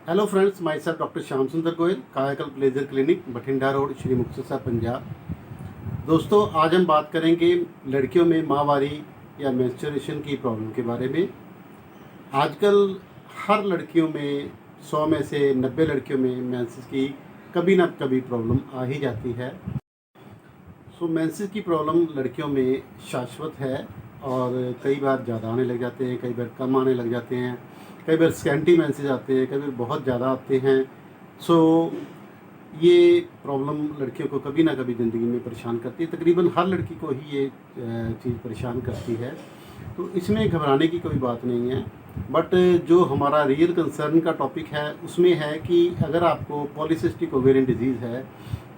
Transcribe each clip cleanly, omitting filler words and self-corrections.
Hello friends, myself doctor Shyam Sundar Goyal, Kayakalp laser clinic, Bathinda road, Shri Muktsar, Punjab. दोस्तों, आज हम बात करेंगे लड़कियों में माहवारी या मेंस्ट्रुएशन की प्रॉब्लम के बारे में। आजकल हर लड़कियों में 100 में से 90 लड़कियों में मेंसेस की कभी ना कभी प्रॉब्लम आ ही जाती है। मेंसेस की प्रॉब्लम लड़कियों में शाश्वत है और कई बार ज़्यादा आने लग जाते हैं, कई बार कम आने लग जाते हैं, कई बार स्कैंटी मेंसेस आते हैं, कई बार बहुत ज़्यादा आते हैं। ये प्रॉब्लम लड़कियों को कभी ना कभी ज़िंदगी में परेशान करती है। तकरीबन हर लड़की को ही ये चीज़ परेशान करती है, तो इसमें घबराने की कोई बात नहीं है। बट जो हमारा रियल कंसर्न का टॉपिक है उसमें है कि अगर आपको पॉलीसिस्टिक ओवेरियन डिजीज़ है,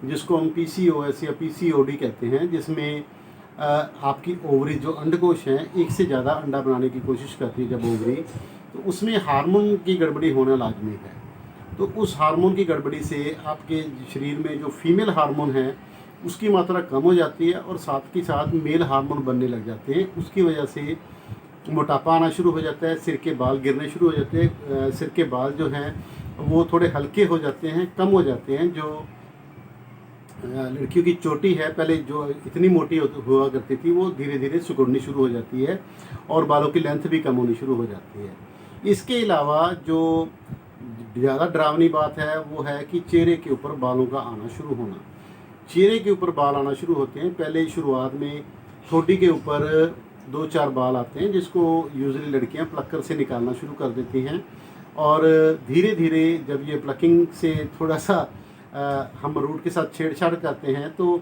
जिसको हम पीसीओएस या पीसीओडी कहते हैं, जिसमें आपकी ओवरी जो अंडकोश हैं, एक से ज़्यादा अंडा बनाने की कोशिश करती है जब ओवरी, तो उसमें हार्मोन की गड़बड़ी होना लाजमी है। तो उस हार्मोन की गड़बड़ी से आपके शरीर में जो फीमेल हार्मोन है उसकी मात्रा कम हो जाती है और साथ के साथ मेल हार्मोन बनने लग जाते हैं। उसकी वजह से मोटापा आना शुरू हो जाता है, सिर के बाल गिरने शुरू हो जाते हैं, सिर के बाल जो हैं वो थोड़े हल्के हो जाते हैं, कम हो जाते हैं। जो लड़कियों की चोटी है, पहले जो इतनी मोटी हुआ करती थी, वो धीरे धीरे सिकुड़नी शुरू हो जाती है और बालों की लेंथ भी कम होनी शुरू हो जाती है। इसके अलावा जो ज़्यादा डरावनी बात है वो है कि चेहरे के ऊपर बालों का आना शुरू होना। चेहरे के ऊपर बाल आना शुरू होते हैं। पहले शुरुआत में ठोडी के ऊपर 2-4 बाल आते हैं, जिसको यूजुअली लड़कियां प्लकर से निकालना शुरू कर देती हैं और धीरे धीरे जब ये प्लकिंग से थोड़ा सा हम रूट के साथ छेड़छाड़ करते हैं तो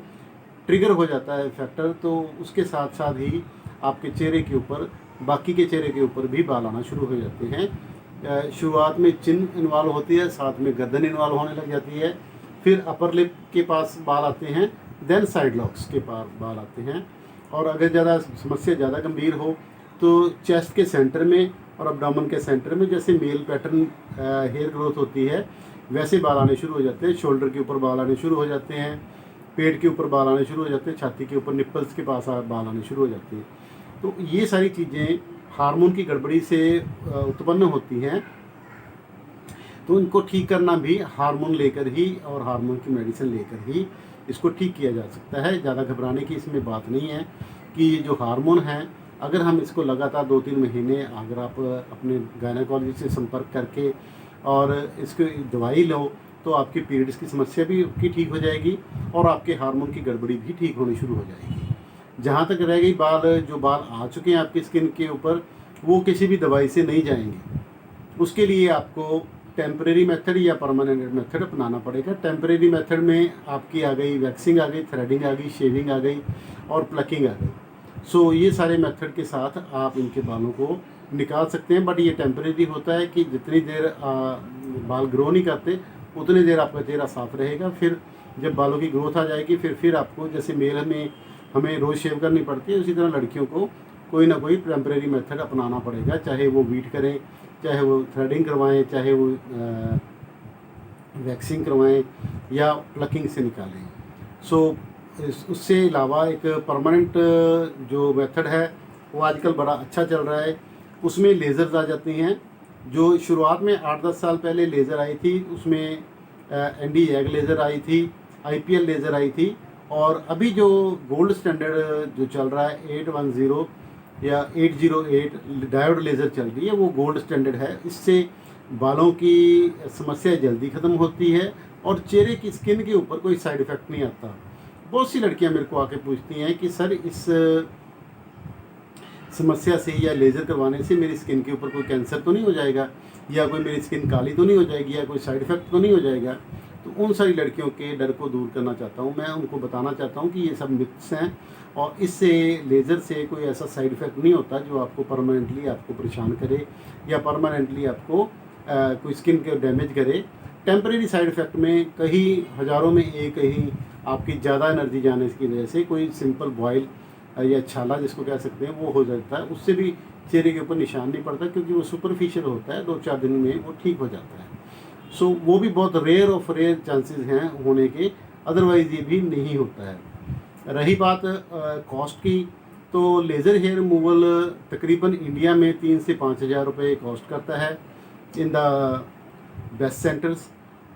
ट्रिगर हो जाता है फैक्टर। तो उसके साथ साथ ही आपके चेहरे के ऊपर, बाकी के चेहरे के ऊपर भी बाल आना शुरू हो जाते हैं। शुरुआत में चिन इन्वॉल्व होती है, साथ में गर्दन इन्वॉल्व होने लग जाती है, फिर अपर लिप के पास बाल आते हैं, देन साइड लॉक्स के पास बाल आते हैं। और अगर ज़्यादा समस्या ज़्यादा गंभीर हो तो चेस्ट के सेंटर में और अब्डोमेन के सेंटर में, जैसे मेल पैटर्न हेयर ग्रोथ होती है वैसे बाल आने शुरू हो जाते हैं। शोल्डर के ऊपर बाल आने शुरू हो जाते हैं, पेट के ऊपर बाल आने शुरू हो जाते हैं, छाती के ऊपर निप्पल्स के पास बाल आने शुरू हो जाते हैं। तो ये सारी चीज़ें हार्मोन की गड़बड़ी से उत्पन्न होती हैं। तो इनको ठीक करना भी हार्मोन लेकर ही और हार्मोन की मेडिसिन लेकर ही इसको ठीक किया जा सकता है। ज़्यादा घबराने की इसमें बात नहीं है कि ये जो हार्मोन है, अगर हम इसको लगातार 2-3 महीने अगर आप अपने गायनेकोलॉजिस्ट से संपर्क करके और इसकी दवाई लो तो आपकी पीरियड्स की समस्या भी की ठीक हो जाएगी और आपके हार्मोन की गड़बड़ी भी ठीक होनी शुरू हो जाएगी। जहाँ तक रह गई जो बाल आ चुके हैं आपकी स्किन के ऊपर, वो किसी भी दवाई से नहीं जाएंगे। उसके लिए आपको टेम्परेरी मेथड या परमानेंट मेथड अपनाना पड़ेगा। टेम्परेरी मेथड में आपकी आ गई वैक्सिंग, आ गई थ्रेडिंग, आ गई शेविंग, आ गई और प्लकिंग आ गई। ये सारे मेथड के साथ आप इनके बालों को निकाल सकते हैं। बट ये टेम्परेरी होता है कि जितनी देर बाल ग्रो नहीं करते उतनी देर आपका चेहरा साफ रहेगा। फिर जब बालों की ग्रोथ आ जाएगी फिर आपको, जैसे मेल में हमें रोज़ शेव करनी पड़ती है, उसी तरह लड़कियों को कोई ना कोई टेम्परेरी मेथड अपनाना पड़ेगा। चाहे वो वीट करें, चाहे वो थ्रेडिंग करवाएं, चाहे वो वैक्सिंग करवाएं या प्लकिंग से निकालें। उससे अलावा एक परमानेंट जो मेथड है वो आजकल बड़ा अच्छा चल रहा है। उसमें लेज़र्स आ जाती हैं। जो शुरुआत में 8-10 साल पहले लेज़र आई थी, उसमें एनडी एग लेज़र आई थी, आईपीएल लेज़र आई थी, और अभी जो गोल्ड स्टैंडर्ड जो चल रहा है 810 या 808 डायोड लेज़र चल रही है, वो गोल्ड स्टैंडर्ड है। इससे बालों की समस्या जल्दी ख़त्म होती है और चेहरे की स्किन के ऊपर कोई साइड इफ़ेक्ट नहीं आता। बहुत सी लड़कियां मेरे को आके पूछती हैं कि सर, इस समस्या से या लेज़र करवाने से मेरी स्किन के ऊपर कोई कैंसर तो नहीं हो जाएगा, या कोई मेरी स्किन काली तो नहीं हो जाएगी, या कोई साइड इफ़ेक्ट तो नहीं हो जाएगा। तो उन सारी लड़कियों के डर को दूर करना चाहता हूँ। मैं उनको बताना चाहता हूँ कि ये सब मिथ्स हैं और इससे लेज़र से कोई ऐसा साइड इफ़ेक्ट नहीं होता जो आपको परमानेंटली आपको परेशान करे या परमानेंटली आपको कोई स्किन के डैमेज करे। टेम्परेरी साइड इफ़ेक्ट में कहीं हज़ारों में एक ही आपकी ज़्यादा एनर्जी जाने की वजह से कोई सिंपल बॉयल या छाला जिसको कह सकते हैं वो हो जाता है। उससे भी चेहरे के ऊपर निशान नहीं पड़ता, क्योंकि वो सुपरफिशियल होता है, 2-4 दिन में वो ठीक हो जाता है। वो भी बहुत रेयर ऑफ रेयर चांसेस हैं होने के, अदरवाइज़ ये भी नहीं होता है। रही बात कॉस्ट की, तो लेज़र हेयर रिमूवल तकरीबन इंडिया में 3 से 5 हज़ार रुपये कॉस्ट करता है। इन द बेस्ट सेंटर्स,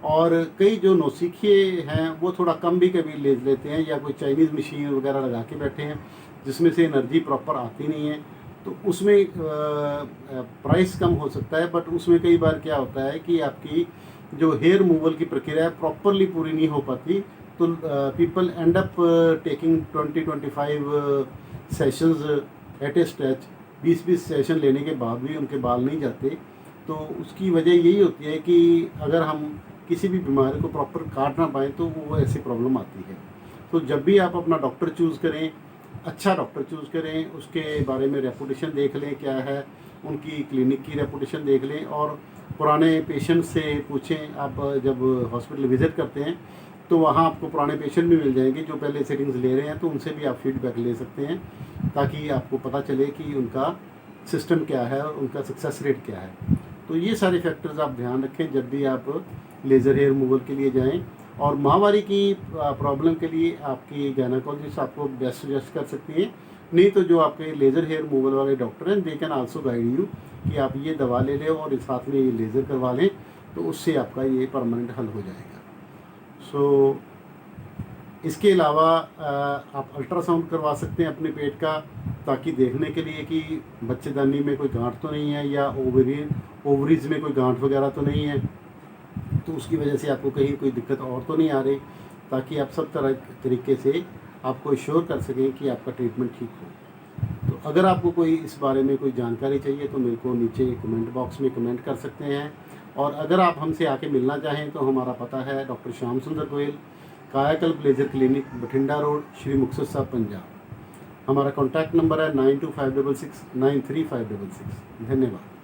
और कई जो नौसिखिए हैं वो थोड़ा कम भी कभी ले लेते हैं, या कोई चाइनीज़ मशीन वगैरह लगा के बैठे हैं जिसमें से एनर्जी प्रॉपर आती नहीं है, तो उसमें प्राइस कम हो सकता है, बट उसमें कई बार क्या होता है कि आपकी जो हेयर रिमूवल की प्रक्रिया है प्रॉपरली पूरी नहीं हो पाती, तो people end up taking 20-25 sessions at a stretch. 20-20 session लेने के बाद भी उनके बाल नहीं जाते। तो उसकी वजह यही होती है कि अगर हम किसी भी बीमारी को प्रॉपर काट ना पाएँ तो वो ऐसी प्रॉब्लम आती है। तो जब भी आप अपना डॉक्टर चूज़ करें, अच्छा डॉक्टर चूज़ करें, उसके बारे में रेपुटेशन देख लें क्या है, उनकी क्लिनिक की रेपुटेशन देख लें, और पुराने पेशेंट से पूछें। आप जब हॉस्पिटल विज़िट करते हैं तो वहाँ आपको पुराने पेशेंट भी मिल जाएंगे जो पहले सेटिंग्स ले रहे हैं, तो उनसे भी आप फीडबैक ले सकते हैं ताकि आपको पता चले कि उनका सिस्टम क्या है और उनका सक्सेस रेट क्या है। तो ये सारे फैक्टर्स आप ध्यान रखें जब भी आप लेज़र हेयर रिमूवल के लिए जाएं। और माहवारी की प्रॉब्लम के लिए आपकी गायनेकोलॉजिस्ट आपको बेस्ट सजेस्ट कर सकती है, नहीं तो जो आपके लेज़र हेयर रिमूवल वाले डॉक्टर हैं they can also guide you कि आप ये दवा ले लें और इस साथ में ये लेज़र करवा लें, तो उससे आपका ये परमानेंट हल हो जाएगा। सो इसके अलावा आप अल्ट्रासाउंड करवा सकते हैं अपने पेट का, ताकि देखने के लिए कि बच्चेदानी में कोई गांठ तो नहीं है, या ओवरीज में कोई गांठ वगैरह तो नहीं है, तो उसकी वजह से आपको कहीं कोई दिक्कत और तो नहीं आ रही, ताकि आप सब तरीके से आपको श्योर कर सकें कि आपका ट्रीटमेंट ठीक हो। तो अगर आपको कोई इस बारे में कोई जानकारी चाहिए तो मेरे को नीचे कमेंट बॉक्स में कमेंट कर सकते हैं। और अगर आप हमसे आके मिलना चाहें तो हमारा पता है डॉक्टर श्याम सुंदर गोयल, कायाकल्प laser clinic, Bathinda road, Shri Muktsar साहब, पंजाब। हमारा कॉन्टैक्ट नंबर है 9256693566। धन्यवाद।